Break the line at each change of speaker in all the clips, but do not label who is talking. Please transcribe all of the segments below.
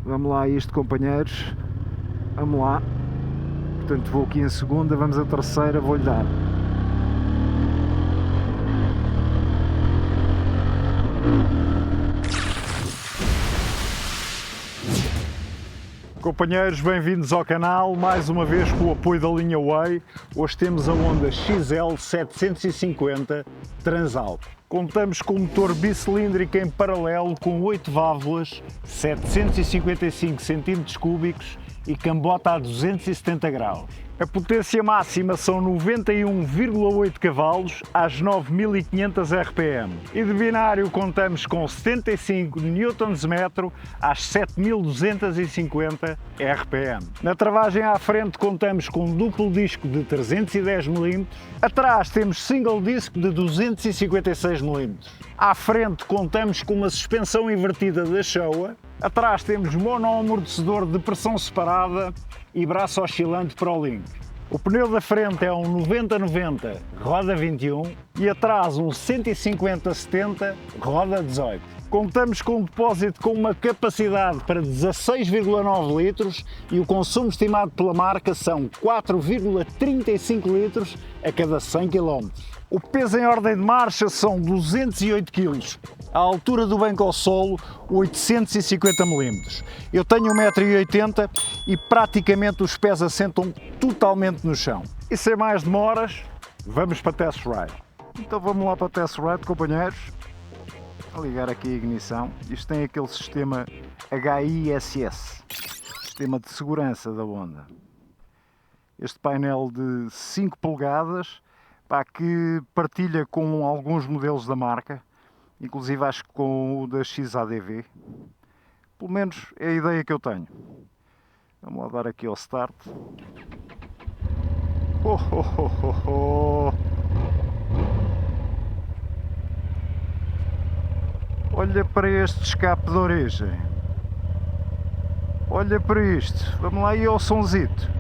Vamos lá a isto, companheiros. Vamos lá. Portanto, vou aqui em segunda, vamos a terceira, vou-lhe dar. Companheiros, bem-vindos ao canal, mais uma vez com o apoio da linha Way. Hoje temos a Honda XL 750 Transalp. Contamos com um motor bicilíndrico em paralelo com 8 válvulas, 755 cm3 e cambota a 270 graus. A potência máxima são 91,8 cavalos às 9500 RPM e de binário contamos com 75 Nm às 7250 RPM. Na travagem à frente contamos com duplo disco de 310 mm, atrás temos single disco de 256 mm. À frente contamos com uma suspensão invertida da Showa. Atrás temos monoamortecedor de pressão separada e braço oscilante ProLink. O pneu da frente é um 90-90 roda 21 e atrás um 150-70 roda 18. Contamos com um depósito com uma capacidade para 16,9 litros e o consumo estimado pela marca são 4,35 litros a cada 100 km. O peso em ordem de marcha são 208 kg. A altura do banco ao solo, 850 mm. Eu tenho 1,80 m e praticamente os pés assentam totalmente no chão. E sem mais demoras, vamos para test ride. Então vamos lá para test ride, companheiros. Vou ligar aqui a ignição. Isto tem aquele sistema HISS, sistema de segurança da Honda. Este painel de 5 polegadas, que partilha com alguns modelos da marca, inclusive acho que com o da XADV. Pelo menos é a ideia que eu tenho. Vamos lá dar aqui ao start. Oh, oh, oh, oh, oh. Olha para este escape de origem. Olha para isto. Vamos lá aí ao sonzito.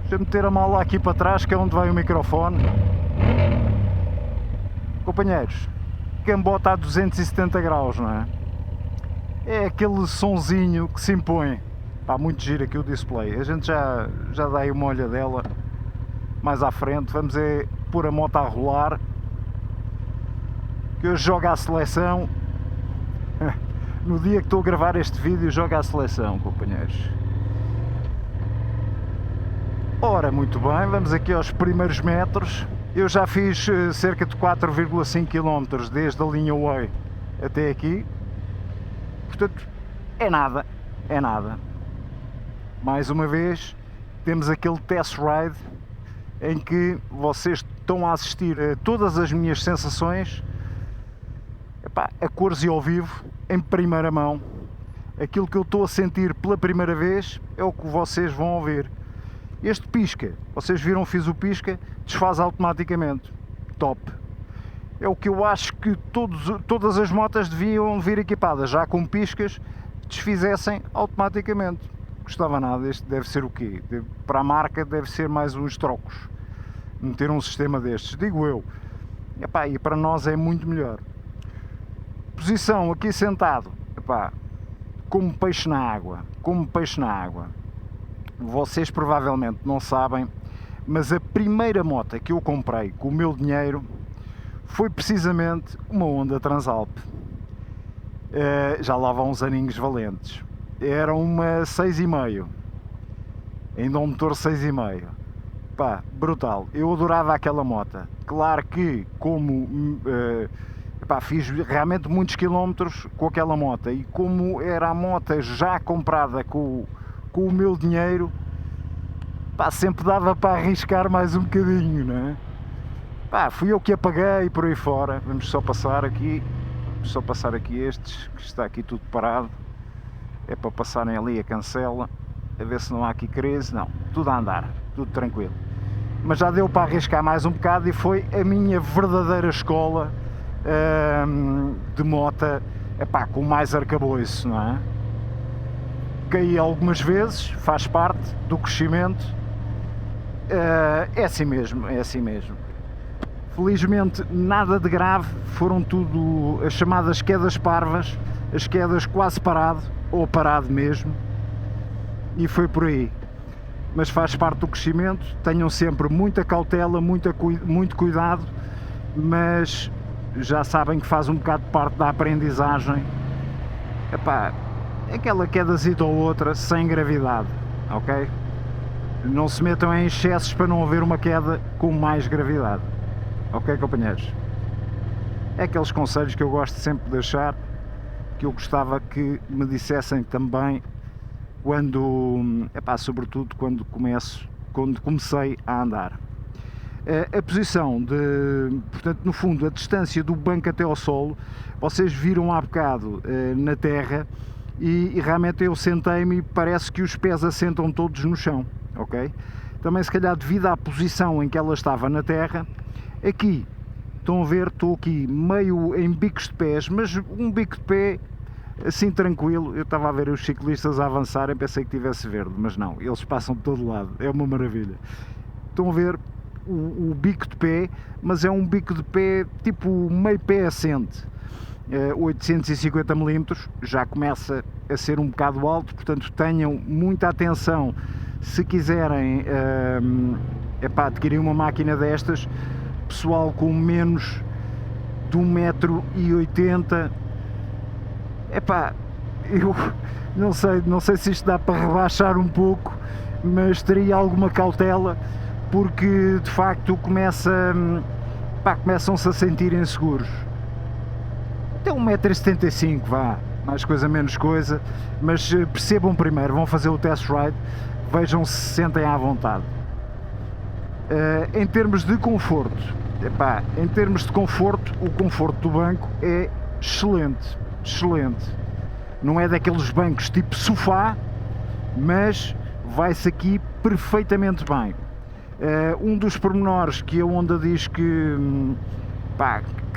Deixa-me meter a mala aqui para trás, que é onde vai o microfone. Companheiros, cambota a 270 graus, não é? É aquele sonzinho que se impõe. Está muito giro aqui o display. A gente já dá aí uma olhadela mais à frente. Vamos pôr a moto a rolar, que hoje joga a seleção. No dia que estou a gravar este vídeo, joga a seleção, companheiros. Ora, muito bem, vamos aqui aos primeiros metros. Eu já fiz cerca de 4,5 km desde a linha Way até aqui. Portanto, é nada, é nada. Mais uma vez, temos aquele test ride em que vocês estão a assistir a todas as minhas sensações, a cores e ao vivo, em primeira mão. Aquilo que eu estou a sentir pela primeira vez é o que vocês vão ouvir. Este pisca, vocês viram, fiz o pisca, desfaz automaticamente. Top. É o que eu acho que todas as motas deviam vir equipadas, já com piscas, desfizessem automaticamente. Gostava nada, este deve ser o quê? Para a marca deve ser mais uns trocos. Meter um sistema destes, digo eu. E para nós é muito melhor. Posição aqui sentado, como peixe na água, como peixe na água. Vocês provavelmente não sabem, mas a primeira moto que eu comprei com o meu dinheiro foi precisamente uma Honda Transalp. Já lá vão uns aninhos valentes. Era uma 6,5, ainda um motor 6,5. Brutal. Eu adorava aquela moto. Claro que como fiz realmente muitos quilómetros com aquela moto, e como era a moto já comprada com o meu dinheiro, sempre dava para arriscar mais um bocadinho, não é? Fui eu que a paguei por aí fora. Vamos só passar aqui estes, que está aqui tudo parado. É para passarem ali a cancela, a ver se não há aqui crise. Não, tudo a andar, tudo tranquilo. Mas já deu para arriscar mais um bocado e foi a minha verdadeira escola de moto, com mais arcabouço, não é? Caí algumas vezes, faz parte do crescimento. É assim mesmo, é assim mesmo. Felizmente nada de grave, foram tudo as chamadas quedas parvas, as quedas quase parado, ou parado mesmo, e foi por aí. Mas faz parte do crescimento, tenham sempre muita cautela, muito cuidado, mas já sabem que faz um bocado de parte da aprendizagem. Epá, aquela quedazita ou outra sem gravidade, ok? Não se metam em excessos para não haver uma queda com mais gravidade, ok, companheiros? É aqueles conselhos que eu gosto sempre de deixar, que eu gostava que me dissessem também quando, sobretudo quando comecei a andar. A posição portanto, no fundo, a distância do banco até ao solo, vocês viram há bocado na terra, e realmente eu sentei-me e parece que os pés assentam todos no chão, ok? Também se calhar devido à posição em que ela estava na terra. Aqui, estão a ver, estou aqui meio em bicos de pés, mas um bico de pé assim tranquilo. Eu estava a ver os ciclistas a avançarem, pensei que tivesse verde, mas não, eles passam de todo lado, é uma maravilha. Estão a ver o bico de pé, mas é um bico de pé tipo meio pé assente, 850 mm, já começa a ser um bocado alto, portanto tenham muita atenção se quiserem adquirir uma máquina destas. Pessoal com menos de 1,80 m, eu não sei se isto dá para rebaixar um pouco, mas teria alguma cautela, porque de facto começam-se a sentir inseguros. Até 1,75 m, vá, mais coisa menos coisa, mas percebam primeiro, vão fazer o test ride, vejam se sentem à vontade. Em termos de conforto, o conforto do banco é excelente, excelente. Não é daqueles bancos tipo sofá, mas vai-se aqui perfeitamente bem. Um dos pormenores que a Honda diz que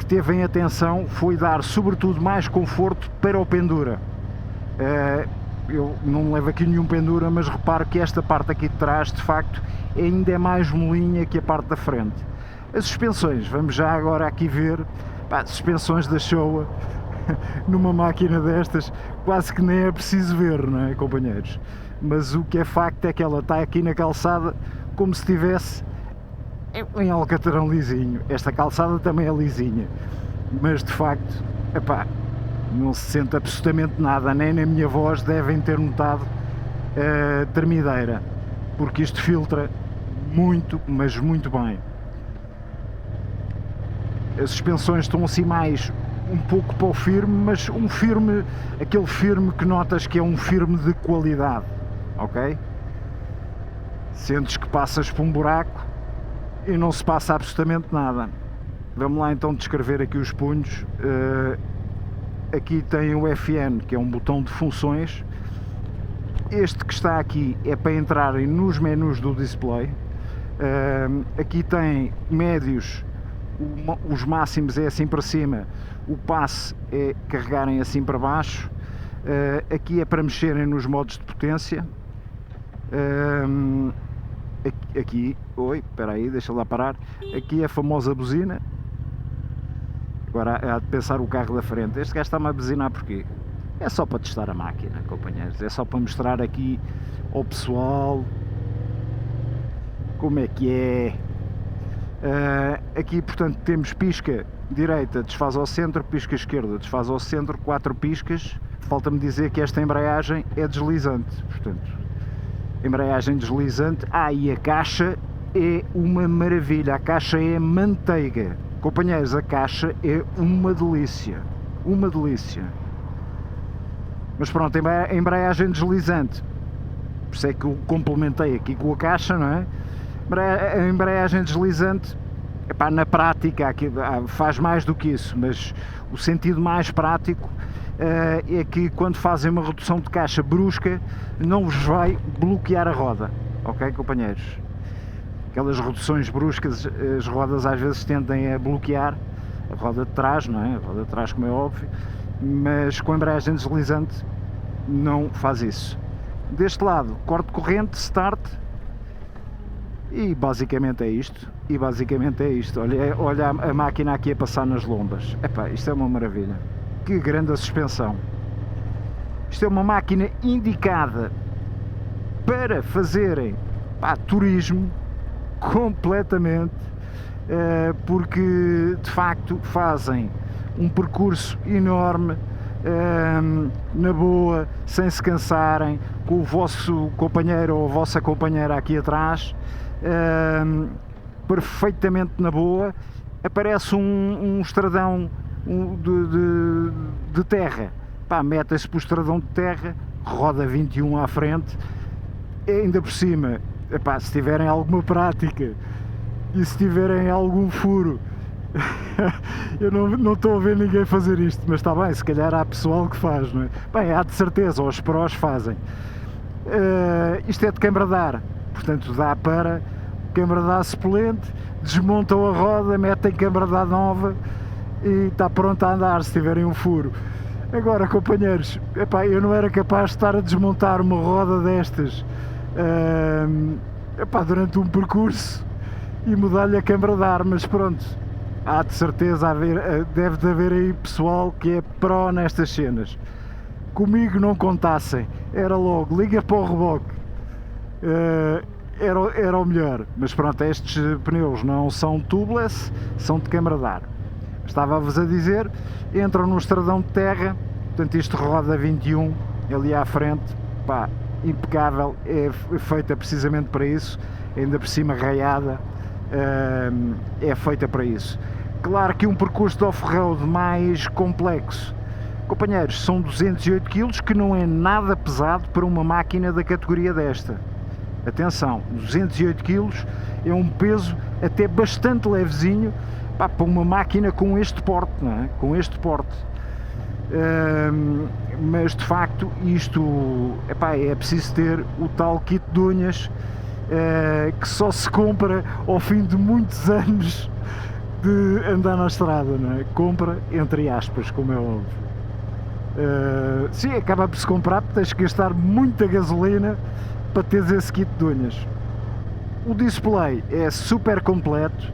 teve em atenção foi dar sobretudo mais conforto para o pendura. Eu não levo aqui nenhum pendura, mas reparo que esta parte aqui de trás, de facto, ainda é mais molinha que a parte da frente. As suspensões, vamos já agora aqui ver, suspensões da Showa, numa máquina destas, quase que nem é preciso ver, não é, companheiros? Mas o que é facto é que ela está aqui na calçada como se estivesse em alcatrão lisinho. Esta calçada também é lisinha, mas de facto, não se sente absolutamente nada, nem na minha voz devem ter notado a tremideira, porque isto filtra muito, mas muito bem. As suspensões estão assim mais um pouco para o firme, mas um firme, aquele firme que notas que é um firme de qualidade, ok? Sentes que passas por um buraco e não se passa absolutamente nada. Vamos lá então descrever aqui os punhos. Aqui tem o FN, que é um botão de funções. Este que está aqui é para entrarem nos menus do display. Aqui tem médios, os máximos é assim para cima, o passe é carregarem assim para baixo. Aqui é para mexerem nos modos de potência. Aqui, espera aí, deixa lá parar. Aqui é a famosa buzina. Agora há de pensar o carro da frente, este gajo está-me a buzinar porquê? É só para testar a máquina, companheiros, é só para mostrar aqui ao pessoal como é que é. Aqui, portanto, temos pisca direita, desfaz ao centro, pisca esquerda, desfaz ao centro, 4 piscas. Falta-me dizer que esta embreagem é deslizante, portanto, embreagem deslizante. E a caixa é uma maravilha, a caixa é manteiga. Companheiros, a caixa é uma delícia, uma delícia. Mas pronto, a embreagem deslizante, por isso é que eu complementei aqui com a caixa, não é? A embreagem deslizante, na prática aqui, faz mais do que isso, mas o sentido mais prático é que quando fazem uma redução de caixa brusca, não vos vai bloquear a roda, ok, companheiros? Aquelas reduções bruscas, as rodas às vezes tendem a bloquear a roda de trás, não é? A roda de trás, como é óbvio, mas com a embreagem deslizante não faz isso. Deste lado, corte de corrente, start, e basicamente é isto. Olha a máquina aqui a passar nas lombas. Isto é uma maravilha. Que grande a suspensão. Isto é uma máquina indicada para fazerem turismo completamente, porque de facto fazem um percurso enorme, na boa, sem se cansarem, com o vosso companheiro ou a vossa companheira aqui atrás, perfeitamente na boa. Aparece um estradão de terra, meta-se para o estradão de terra, roda 21 à frente, ainda por cima, se tiverem alguma prática e se tiverem algum furo, eu não estou a ver ninguém fazer isto, mas está bem, se calhar há pessoal que faz, não é? Bem, há de certeza, os prós fazem. Isto é de câmara de ar, portanto dá para câmara de ar suplente, desmontam a roda, metem câmara de ar nova e está pronto a andar se tiverem um furo. Agora, companheiros, eu não era capaz de estar a desmontar uma roda destas durante um percurso e mudar-lhe a câmara de ar, mas pronto, há de certeza deve de haver aí pessoal que é pró nestas cenas. Comigo não contassem, era logo, liga para o reboque, era o melhor, mas pronto, estes pneus não são tubeless, são de câmara de ar. Estava-vos a dizer, entram num estradão de terra, portanto isto roda 21 ali à frente, impecável, é feita precisamente para isso, ainda por cima raiada, é feita para isso. Claro que um percurso de off-road mais complexo, companheiros, são 208 kg, que não é nada pesado para uma máquina da categoria desta. Atenção, 208 kg é um peso até bastante levezinho para uma máquina com este porte, não é? Com este porte. Mas de facto isto é preciso ter o tal kit de unhas, que só se compra ao fim de muitos anos de andar na estrada, não é? Compra entre aspas, como é óbvio. Sim, acaba por se comprar, porque tens que gastar muita gasolina para teres esse kit de unhas. O display é super completo,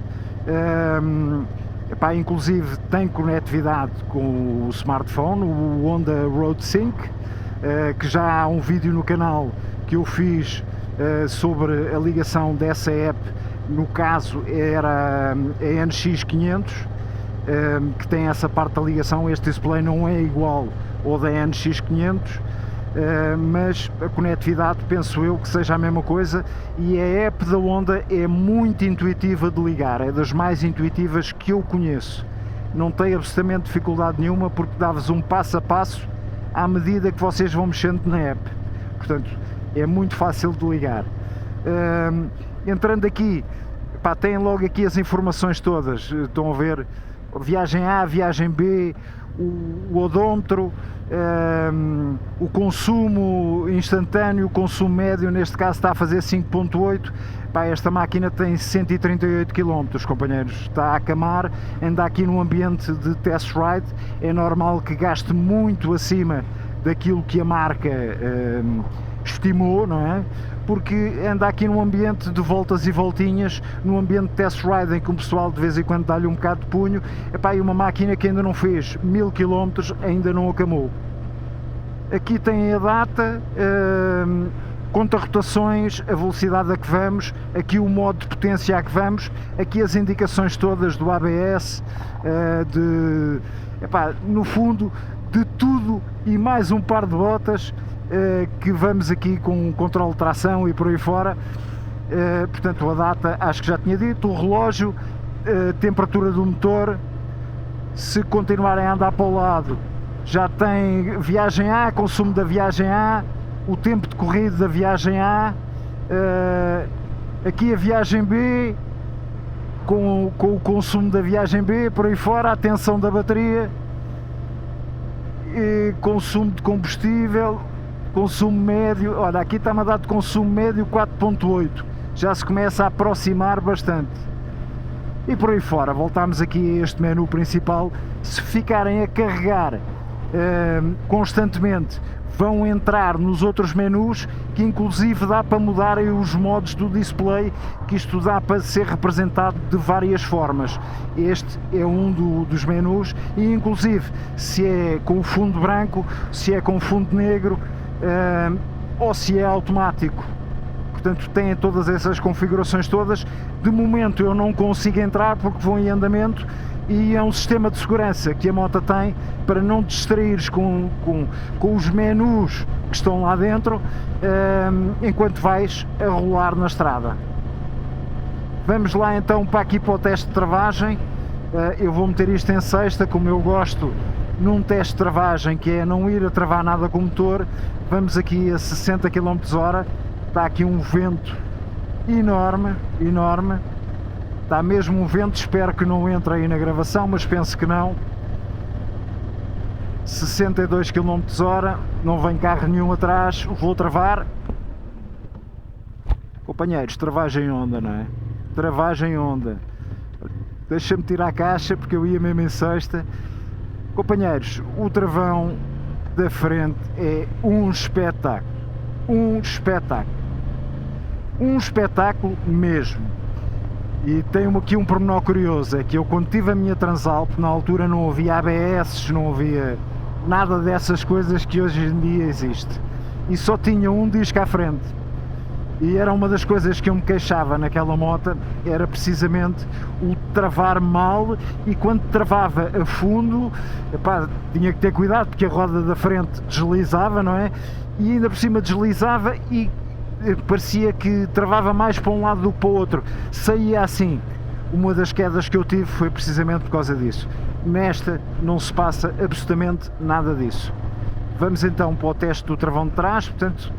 inclusive tem conectividade com o smartphone, o Honda Road Sync, que já há um vídeo no canal que eu fiz sobre a ligação dessa app. No caso era a NX500, que tem essa parte da ligação. Este display não é igual ao da NX500, mas a conectividade penso eu que seja a mesma coisa, e a app da Honda é muito intuitiva de ligar, é das mais intuitivas que eu conheço. Não tem absolutamente dificuldade nenhuma, porque dá-vos um passo a passo à medida que vocês vão mexendo na app, portanto é muito fácil de ligar. Entrando aqui, têm logo aqui as informações todas, estão a ver viagem A, viagem B, o odómetro, o consumo instantâneo, o consumo médio, neste caso está a fazer 5.8. Esta máquina tem 138 km, companheiros, está a acamar, anda aqui num ambiente de test ride, é normal que gaste muito acima daquilo que a marca estimou, não é? Porque anda aqui num ambiente de voltas e voltinhas, num ambiente de test ride em que o pessoal de vez em quando dá-lhe um bocado de punho, e uma máquina que ainda não fez 1000 km, ainda não acamou. Aqui tem a data, conta rotações, a velocidade a que vamos, aqui o modo de potência a que vamos, aqui as indicações todas do ABS, no fundo, de tudo e mais um par de botas, que vamos aqui com controle de tração e por aí fora. Portanto, a data acho que já tinha dito, o relógio, temperatura do motor. Se continuarem a andar para o lado, já tem viagem A, consumo da viagem A, o tempo de corrida da viagem A, aqui a viagem B, com o consumo da viagem B, por aí fora, a tensão da bateria, e consumo de combustível, consumo médio. Olha, aqui está-me a dar de consumo médio 4.8, já se começa a aproximar bastante. E por aí fora, voltamos aqui a este menu principal. Se ficarem a carregar constantemente vão entrar nos outros menus, que inclusive dá para mudarem os modos do display, que isto dá para ser representado de várias formas. Este é um dos menus, e inclusive se é com fundo branco, se é com fundo negro, ou se é automático. Portanto, tem todas essas configurações todas. De momento eu não consigo entrar porque vou em andamento, e é um sistema de segurança que a moto tem para não te distraires com os menus que estão lá dentro enquanto vais a rolar na estrada. Vamos lá então para aqui para o teste de travagem. Eu vou meter isto em sexta, como eu gosto num teste de travagem, que é não ir a travar nada com o motor. Vamos aqui a 60 km/h, está aqui um vento enorme, enorme. Está mesmo um vento, espero que não entre aí na gravação, mas penso que não. 62 km/h, não vem carro nenhum atrás, vou travar. Companheiros, travagem onda, não é? Travagem onda. Deixa-me tirar a caixa porque eu ia mesmo em sexta. Companheiros, o travão da frente é um espetáculo. Um espetáculo. Um espetáculo mesmo. E tem aqui um pormenor curioso, é que eu quando tive a minha Transalp, na altura não havia ABS, não havia nada dessas coisas que hoje em dia existe. E só tinha um disco à frente. E era uma das coisas que eu me queixava naquela moto, era precisamente o travar mal, e quando travava a fundo, epá, tinha que ter cuidado porque a roda da frente deslizava, não é? E ainda por cima deslizava e parecia que travava mais para um lado do que para o outro, saía assim. Uma das quedas que eu tive foi precisamente por causa disso. Nesta não se passa absolutamente nada disso. Vamos então para o teste do travão de trás, portanto,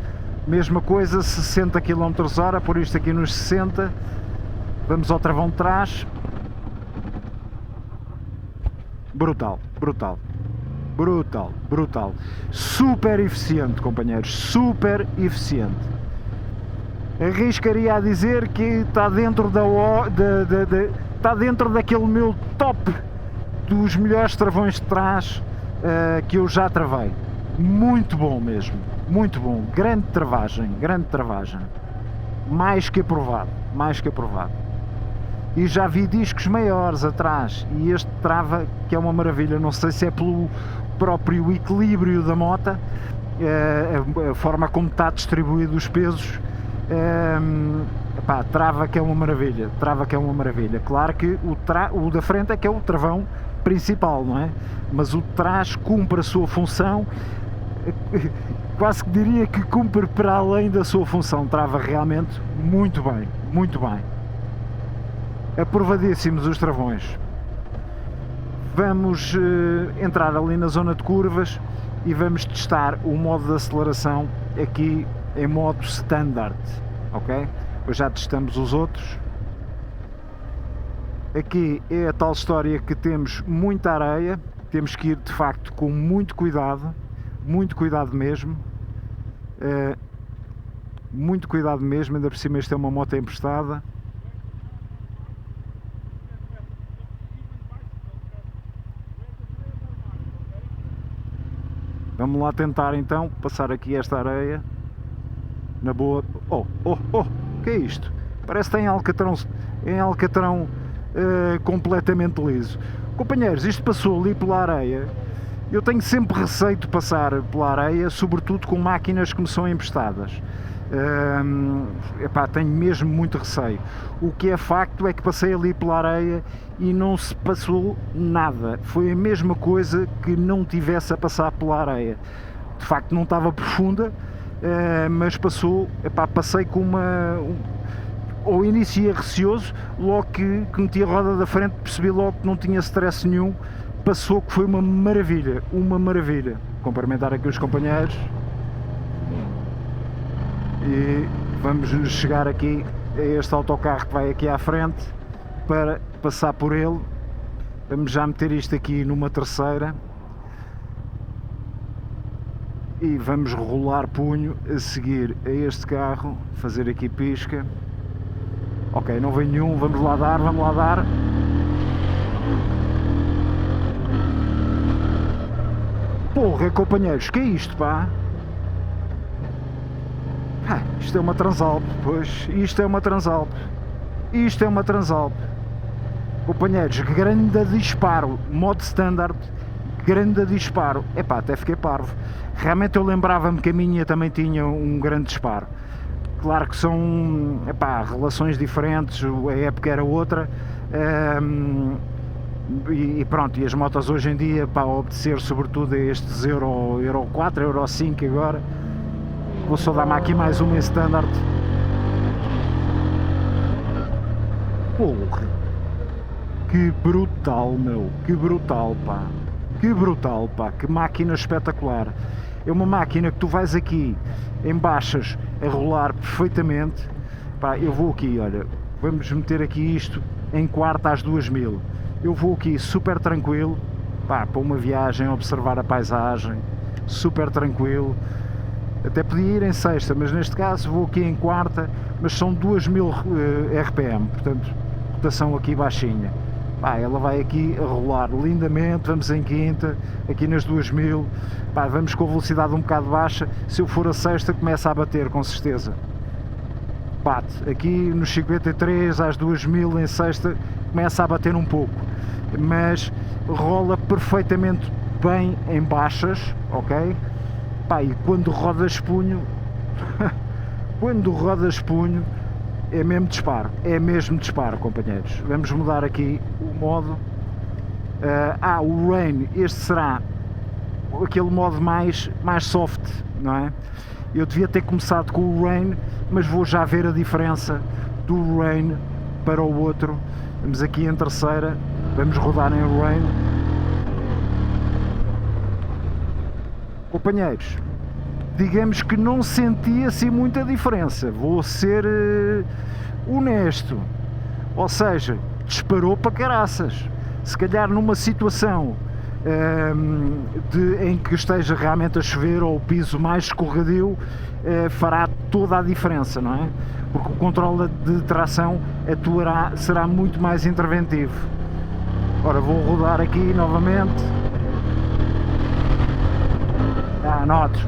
mesma coisa, 60 km/h, por isto aqui nos 60. Vamos ao travão de trás. Brutal, brutal. Brutal, brutal. Super eficiente, companheiros, super eficiente. Arriscaria a dizer que está dentro está dentro daquele meu top dos melhores travões de trás que eu já travei. Muito bom mesmo, muito bom. Grande travagem, grande travagem. Mais que aprovado, mais que aprovado. E já vi discos maiores atrás, e este trava, que é uma maravilha. Não sei se é pelo próprio equilíbrio da moto, a forma como está distribuído os pesos. Epá, trava que é uma maravilha, trava que é uma maravilha. Claro que o da frente é que é o travão principal, não é? Mas o de trás cumpre a sua função, quase que diria que cumpre para além da sua função. Trava realmente muito bem, muito bem. Aprovadíssimos os travões. Vamos entrar ali na zona de curvas e vamos testar o modo de aceleração aqui em modo standard, ok? Pois já testamos os outros. Aqui é a tal história que temos muita areia, temos que ir de facto com muito cuidado mesmo, muito cuidado mesmo. Ainda por cima isto é uma moto emprestada. Vamos lá tentar então passar aqui esta areia na boa. Oh, que é isto? Parece que tem alcatrão completamente liso. Companheiros, isto passou ali pela areia. Eu tenho sempre receio de passar pela areia, sobretudo com máquinas que me são emprestadas. Epá, tenho mesmo muito receio. O que é facto é que passei ali pela areia e não se passou nada. Foi a mesma coisa que não tivesse a passar pela areia. De facto não estava profunda, mas passou. Epá, passei com ao início ia receoso, logo que meti a roda da frente percebi logo que não tinha stress nenhum. Passou, que foi uma maravilha, uma maravilha. Cumprimentar aqui os companheiros. E vamos chegar aqui a este autocarro que vai aqui à frente para passar por ele. Vamos já meter isto aqui numa terceira e vamos rolar punho a seguir a este carro, fazer aqui pisca. Ok, não vem nenhum, vamos lá dar, vamos lá dar. Porra, companheiros, que é isto, pá? Isto é uma Transalp, pois, isto é uma Transalp. Isto é uma Transalp. Companheiros, grande disparo, modo standard, grande disparo. Epá, até fiquei parvo. Realmente eu lembrava-me que a minha também tinha um grande disparo. Claro que são, epá, relações diferentes, a época era outra. E pronto, e as motos hoje em dia, para obedecer sobretudo a estes Euro 4, Euro 5 agora. Vou só dar-me aqui mais uma em standard. Porra, que brutal, meu, que brutal, pá, que brutal, pá, que máquina espetacular. É uma máquina que tu vais aqui em baixas a rolar perfeitamente. Pá, eu vou aqui, olha, vamos meter aqui isto em quarta às 2000. Eu vou aqui super tranquilo, pá, para uma viagem, observar a paisagem, super tranquilo. Até podia ir em sexta, mas neste caso vou aqui em quarta, mas são 2000 RPM, portanto, rotação aqui baixinha. Pá, ela vai aqui a rolar lindamente, vamos em quinta, aqui nas 2000, pá, vamos com a velocidade um bocado baixa, se eu for a sexta começa a bater com certeza. Bate, aqui nos 53 às 2000 em sexta começa a bater um pouco, mas rola perfeitamente bem em baixas, ok? Pá, e quando rodas punho, quando rodas punho, é mesmo disparo, companheiros. Vamos mudar aqui o modo. O Rain, este será aquele modo mais soft, não é? Eu devia ter começado com o Rain, mas vou já ver a diferença do Rain para o outro. Vamos aqui em terceira, vamos rodar em Rain. Companheiros, digamos que não senti assim muita diferença, vou ser honesto, ou seja, disparou para caraças. Se calhar numa situação em que esteja realmente a chover ou o piso mais escorregadio, fará toda a diferença, não é? Porque o controle de tração será muito mais interventivo. Ora, vou rodar aqui novamente. Noto,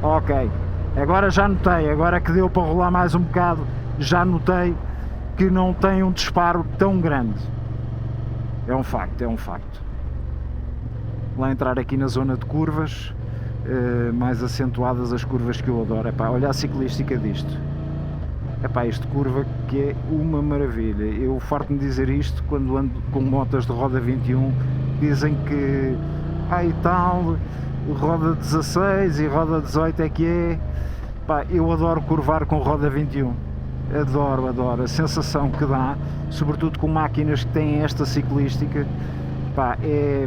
ok. Agora já notei, agora que deu para rolar mais um bocado, já notei que não tem um disparo tão grande. É um facto. Lá entrar aqui na zona de curvas, mais acentuadas as curvas que eu adoro. Epá, olha a ciclística disto. Epá, isto curva que é uma maravilha. Eu farto-me dizer isto quando ando com motas de roda 21, dizem que e tal, roda 16 e roda 18 é que é. Pá, eu adoro curvar com roda 21, adoro a sensação que dá, sobretudo com máquinas que têm esta ciclística. Pá, é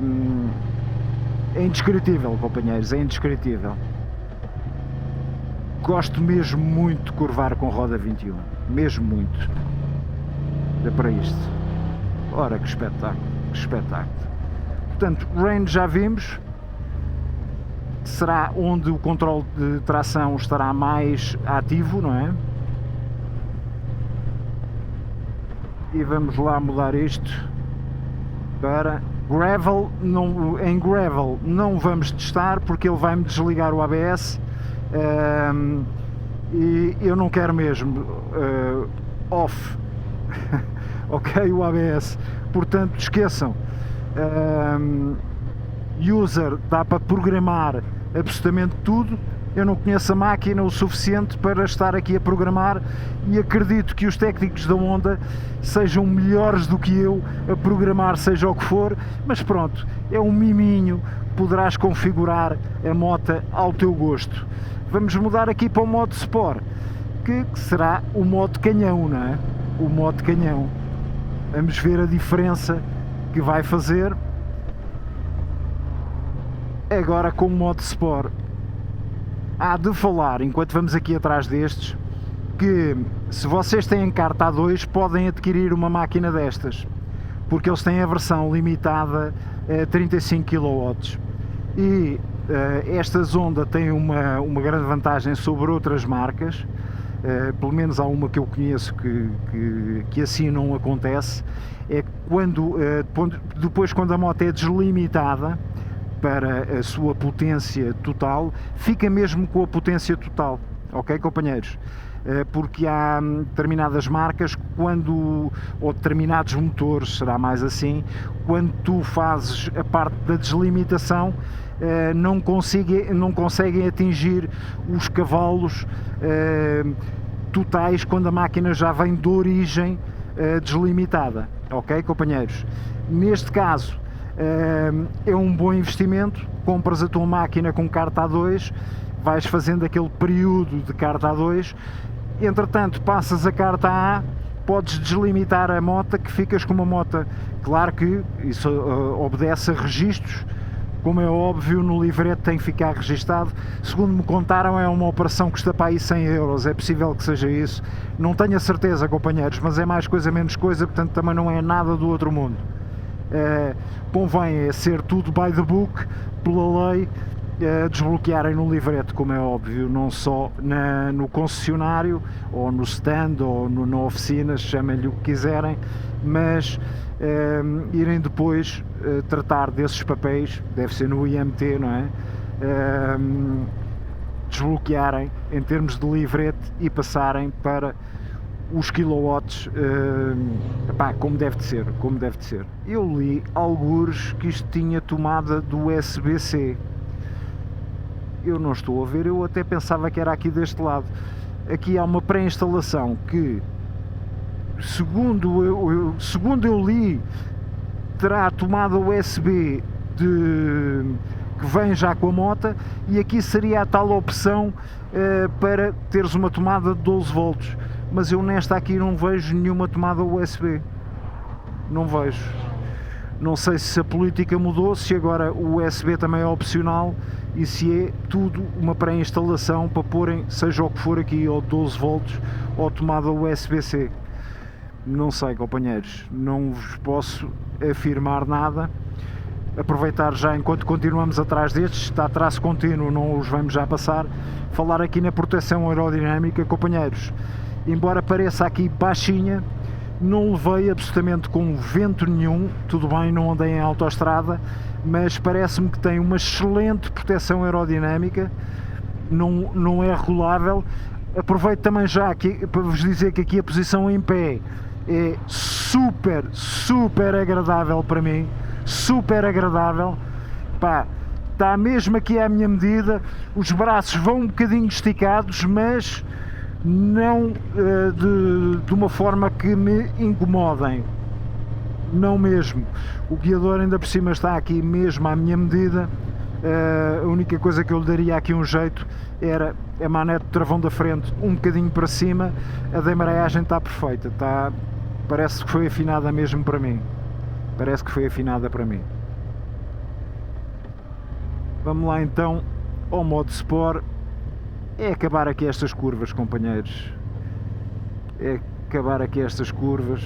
indescritível, companheiros, é indescritível. Gosto mesmo muito de curvar com roda 21, mesmo muito. É para isto. Ora, que espetáculo, que espetáculo. Portanto, Rain já vimos. Será onde o controle de tração estará mais ativo, não é? E vamos lá mudar isto para Gravel. Em Gravel não vamos testar porque ele vai-me desligar o ABS, e eu não quero mesmo off ok, o ABS, portanto esqueçam. User, dá para programar absolutamente tudo. Eu não conheço a máquina o suficiente para estar aqui a programar e acredito que os técnicos da Honda sejam melhores do que eu a programar seja o que for, mas pronto, é um miminho, poderás configurar a moto ao teu gosto. Vamos mudar aqui para o modo Sport, que será o modo canhão, não é? O modo canhão. Vamos ver a diferença que vai fazer agora com o modo Sport. Há de falar, enquanto vamos aqui atrás destes, que se vocês têm carta A2 podem adquirir uma máquina destas, porque eles têm a versão limitada a 35 kW e esta Honda tem uma grande vantagem sobre outras marcas, pelo menos há uma que eu conheço que assim não acontece, é que depois quando a moto é deslimitada, para a sua potência total, fica mesmo com a potência total, ok, companheiros? Porque há determinadas marcas, ou determinados motores, será mais assim, quando tu fazes a parte da deslimitação, não conseguem atingir os cavalos totais quando a máquina já vem de origem deslimitada, ok, companheiros? Neste caso é um bom investimento, compras a tua máquina com carta A2, vais fazendo aquele período de carta A2, entretanto passas a carta A, podes deslimitar a moto, que ficas com uma moto, claro que isso obedece a registros, como é óbvio, no livreto tem que ficar registado. Segundo me contaram, é uma operação que custa para aí 100 euros, é possível que seja isso, não tenho a certeza, companheiros, mas é mais coisa menos coisa, portanto também não é nada do outro mundo. Convém ser tudo by the book, pela lei, desbloquearem no livreto, como é óbvio, não só no concessionário, ou no stand, ou na oficina, chamem-lhe o que quiserem, mas irem depois tratar desses papéis, deve ser no IMT, não é? Desbloquearem em termos de livrete e passarem para os quilowatts, como deve de ser, como deve de ser. Eu li algures que isto tinha tomada do USB-C. Eu não estou a ver, eu até pensava que era aqui deste lado. Aqui há uma pré-instalação que, segundo eu li, terá a tomada USB que vem já com a moto, e aqui seria a tal opção para teres uma tomada de 12 volts, mas eu nesta aqui não vejo nenhuma tomada USB, não vejo. Não sei se a política mudou, se agora o USB também é opcional e se é tudo uma pré-instalação para porem, seja o que for aqui, ou 12 volts ou tomada USB-C. Não sei, companheiros, não vos posso afirmar nada. Aproveitar já, enquanto continuamos atrás destes, está traço contínuo, não os vamos já passar, falar aqui na proteção aerodinâmica, companheiros. Embora pareça aqui baixinha, não levei absolutamente com vento nenhum, tudo bem, não andei em autoestrada, mas parece-me que tem uma excelente proteção aerodinâmica, não é regulável. Aproveito também já aqui para vos dizer que aqui a posição em pé é super agradável para mim, super agradável, pá, está mesmo aqui à minha medida, os braços vão um bocadinho esticados, mas não de uma forma que me incomodem, não mesmo. O guiador ainda por cima está aqui mesmo à minha medida. A única coisa que eu lhe daria aqui um jeito era a manete de travão da frente um bocadinho para cima. A da embreagem está perfeita, parece que foi afinada mesmo para mim, parece que foi afinada para mim. Vamos lá então ao modo Sport. É acabar aqui estas curvas, companheiros, é acabar aqui estas curvas,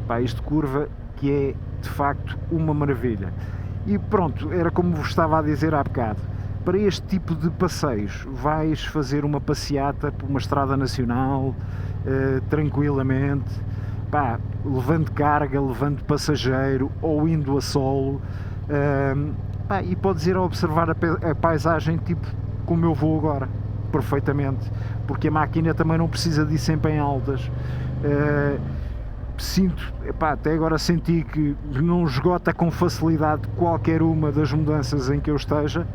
pá, isto curva que é de facto uma maravilha. E pronto, era como vos estava a dizer há bocado, para este tipo de passeios vais fazer uma passeata por uma estrada nacional, tranquilamente, pá, levando carga, levando passageiro ou indo a solo, pá, e podes ir a observar a paisagem tipo como eu vou agora, perfeitamente, porque a máquina também não precisa de ir sempre em altas. Sinto, até agora senti que não esgota com facilidade qualquer uma das mudanças em que eu esteja.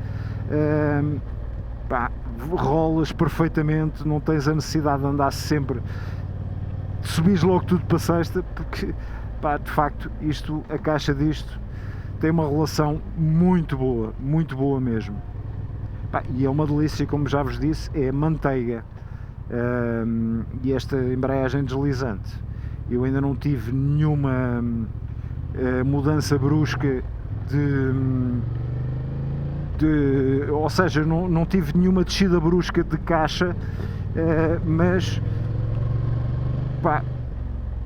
Rolas perfeitamente, não tens a necessidade de andar sempre, subis logo tudo para sexta, porque de facto a caixa disto tem uma relação muito boa mesmo. E é uma delícia, como já vos disse, é manteiga, e esta embreagem deslizante. Eu ainda não tive nenhuma mudança brusca ou seja, não tive nenhuma descida brusca de caixa, mas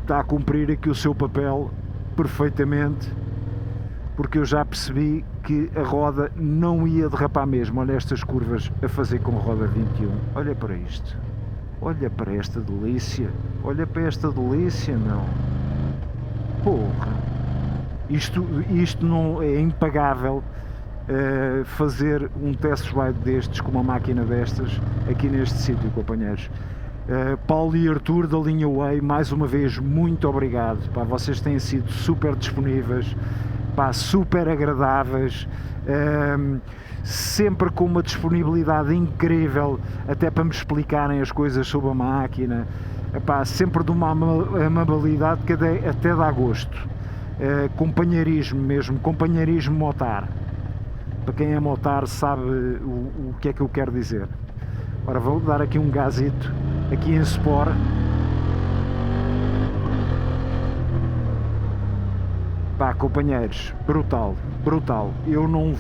está a cumprir aqui o seu papel perfeitamente, porque eu já percebi que a roda não ia derrapar mesmo. Olha estas curvas a fazer com a roda 21, olha para isto, olha para esta delícia, olha para esta delícia, meu, porra, isto não é impagável. fazer um test ride destes, com uma máquina destas, aqui neste sítio, companheiros. Paulo e Arthur da linha Way, mais uma vez, muito obrigado. Pá, vocês têm sido super disponíveis, pá, super agradáveis, sempre com uma disponibilidade incrível, até para me explicarem as coisas sobre a máquina. Epá, sempre de uma amabilidade que até dá gosto. Companheirismo mesmo, companheirismo motar. Para quem é motar sabe o que é que eu quero dizer. Ora, vou dar aqui um gazito, aqui em Sport. Pá, companheiros, brutal, brutal. Eu não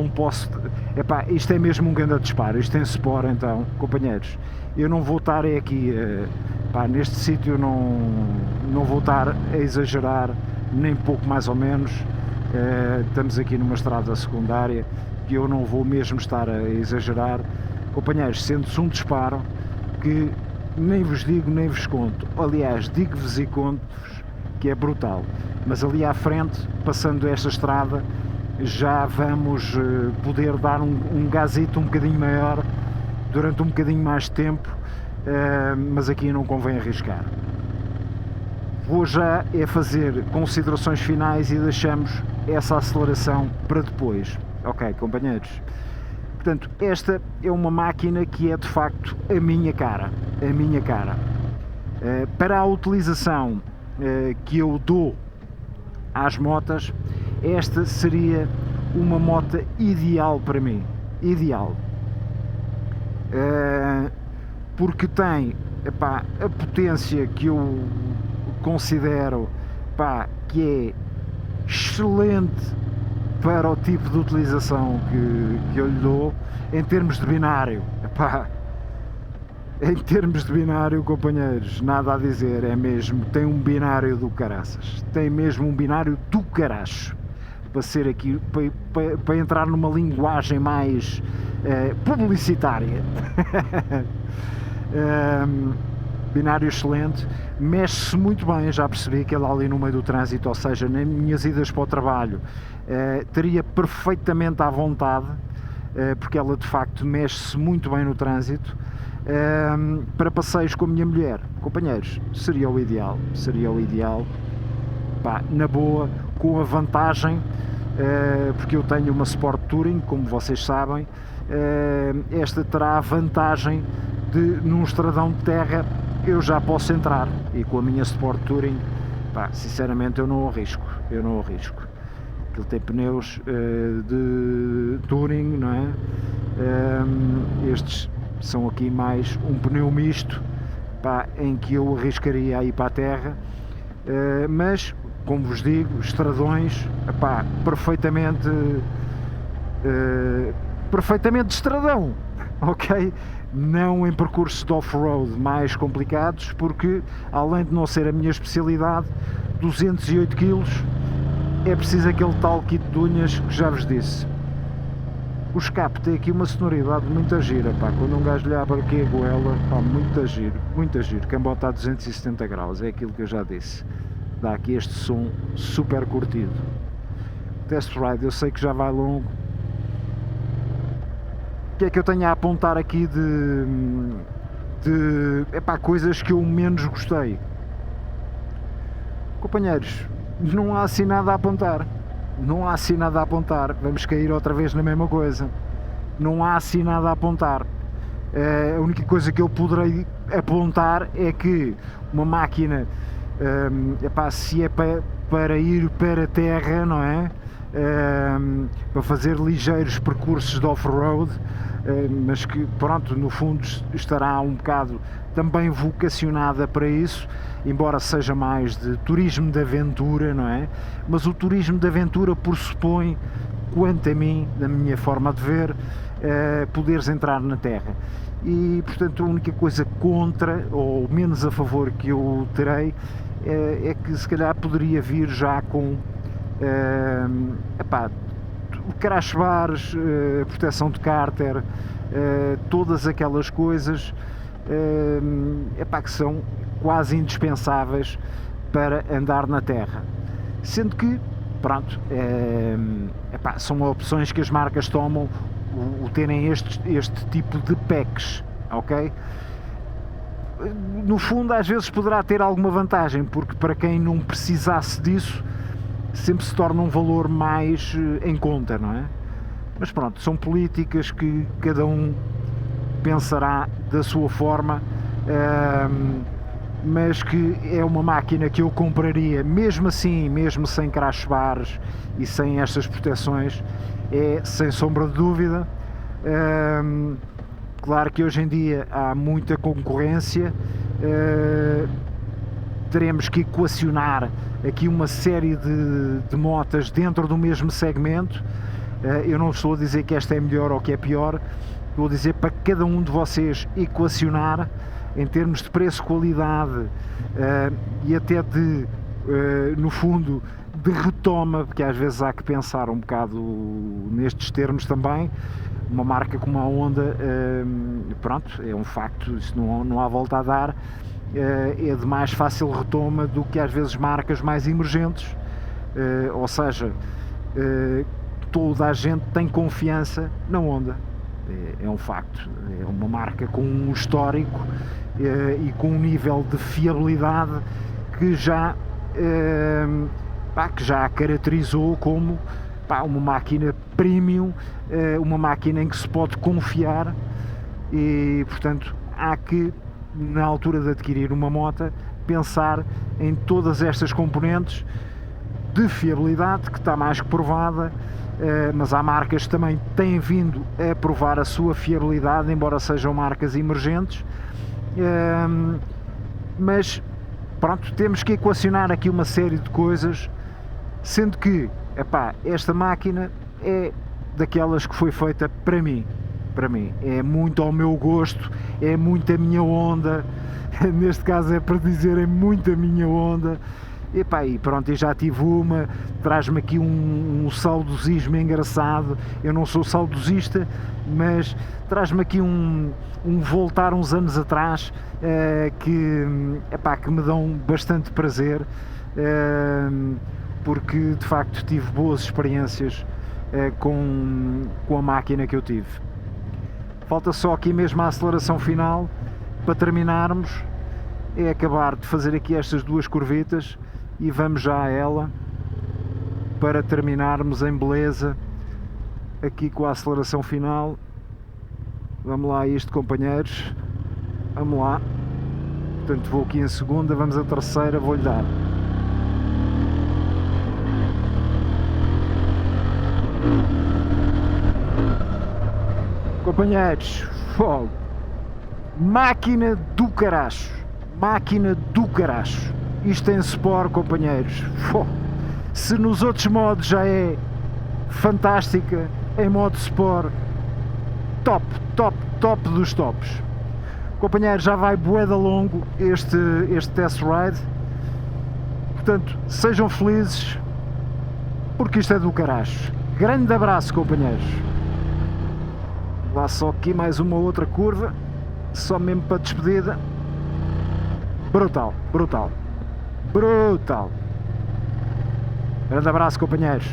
posso. Epá, isto é mesmo um grande disparo. Isto em Sport, então, companheiros. Eu não vou estar aqui, pá, neste sítio, não vou estar a exagerar, nem pouco mais ou menos. Estamos aqui numa estrada secundária que eu não vou mesmo estar a exagerar. Companheiros, sente-se um disparo que nem vos digo nem vos conto. Aliás, digo-vos e conto-vos que é brutal. Mas ali à frente, passando esta estrada, já vamos poder dar um gazito um bocadinho maior durante um bocadinho mais de tempo, mas aqui não convém arriscar. Vou já fazer considerações finais e deixamos essa aceleração para depois. Ok, companheiros? Portanto, esta é uma máquina que é de facto a minha cara. A minha cara. Para a utilização que eu dou às motas, esta seria uma moto ideal para mim. Ideal. Porque tem, epá, a potência que eu considero, epá, que é excelente para o tipo de utilização que eu lhe dou. Em termos de binário, epá, em termos de binário, companheiros, nada a dizer, é mesmo, tem um binário do caraças, tem mesmo um binário do caracho, para ser aqui, para entrar numa linguagem mais publicitária. Binário excelente, mexe-se muito bem, já percebi que ela ali no meio do trânsito, ou seja, nas minhas idas para o trabalho, teria perfeitamente à vontade, porque ela de facto mexe-se muito bem no trânsito. Para passeios com a minha mulher, companheiros, seria o ideal, pá, na boa, com a vantagem, porque eu tenho uma Sport Touring, como vocês sabem, esta terá a vantagem de, num estradão de terra, eu já posso entrar, e com a minha Sport Touring, pá, sinceramente eu não arrisco. Aquilo tem pneus de Touring, não é? Estes são aqui mais um pneu misto, pá, em que eu arriscaria a ir para a terra, mas, como vos digo, estradões, pá, perfeitamente estradão, ok? Não em percursos de off-road mais complicados, porque, além de não ser a minha especialidade, 208 kg, é preciso aquele tal kit de unhas que já vos disse. O escape tem aqui uma sonoridade muito gira, pá, quando um gajo lhe abre aqui a goela, pá, muito giro, cambota a 270 graus, é aquilo que eu já disse, dá aqui este som super curtido. Test ride, eu sei que já vai longo. O que é que eu tenho a apontar aqui epá, coisas que eu menos gostei? Companheiros, não há assim nada a apontar. Vamos cair outra vez na mesma coisa. Não há assim nada a apontar. A única coisa que eu poderei apontar é que uma máquina, epá, se é para ir para a terra, não é? Para fazer ligeiros percursos de off-road, mas que, pronto, no fundo estará um bocado também vocacionada para isso, embora seja mais de turismo de aventura, não é? Mas o turismo de aventura pressupõe, quanto a mim, na minha forma de ver, poderes entrar na terra. E, portanto, a única coisa contra, ou menos a favor, que eu terei, é que se calhar poderia vir já com epá, crash bars, proteção de cárter, todas aquelas coisas, epá, que são quase indispensáveis para andar na terra. Sendo que, pronto, epá, são opções que as marcas tomam, o terem este tipo de packs, ok? No fundo, às vezes poderá ter alguma vantagem, porque para quem não precisasse disso, sempre se torna um valor mais em conta, não é? Mas pronto, são políticas que cada um pensará da sua forma, mas que é uma máquina que eu compraria, mesmo assim, mesmo sem crash bars e sem estas proteções, é sem sombra de dúvida. Claro que hoje em dia há muita concorrência, teremos que equacionar aqui uma série de motas dentro do mesmo segmento. Eu não estou a dizer que esta é melhor ou que é pior, estou a dizer para cada um de vocês equacionar em termos de preço-qualidade e até de, no fundo, de retoma, porque às vezes há que pensar um bocado nestes termos também. Uma marca como a Honda, pronto, é um facto, isso não há volta a dar, é de mais fácil retoma do que às vezes marcas mais emergentes, ou seja, toda a gente tem confiança na Honda, é um facto, é uma marca com um histórico e com um nível de fiabilidade que já a caracterizou como uma máquina premium, uma máquina em que se pode confiar e, portanto, há que, na altura de adquirir uma moto, pensar em todas estas componentes de fiabilidade, que está mais que provada, mas há marcas que também têm vindo a provar a sua fiabilidade, embora sejam marcas emergentes, mas pronto, temos que equacionar aqui uma série de coisas, sendo que esta máquina é daquelas que foi feita para mim, é muito ao meu gosto, é muito a minha onda, neste caso é para dizer, é muito a minha onda. E pronto, eu já tive uma, traz-me aqui um saudosismo engraçado. Eu não sou saudosista, mas traz-me aqui um voltar uns anos atrás, que me dão bastante prazer, porque de facto tive boas experiências com a máquina que eu tive. Falta só aqui mesmo a aceleração final para terminarmos, é acabar de fazer aqui estas duas curvitas e vamos já a ela para terminarmos em beleza aqui com a aceleração final. Vamos lá a isto, companheiros, vamos lá. Portanto, vou aqui em segunda, vamos a terceira, vou-lhe dar. Companheiros, fogo, máquina do caraço, isto em Sport, companheiros, fogo. Se nos outros modos já é fantástica, em modo Sport, top dos tops. Companheiros, já vai bué da longo este test ride, portanto, sejam felizes, porque isto é do caraço. Grande abraço, companheiros. Lá só aqui mais uma outra curva, só mesmo para despedida. Brutal. Grande abraço, companheiros.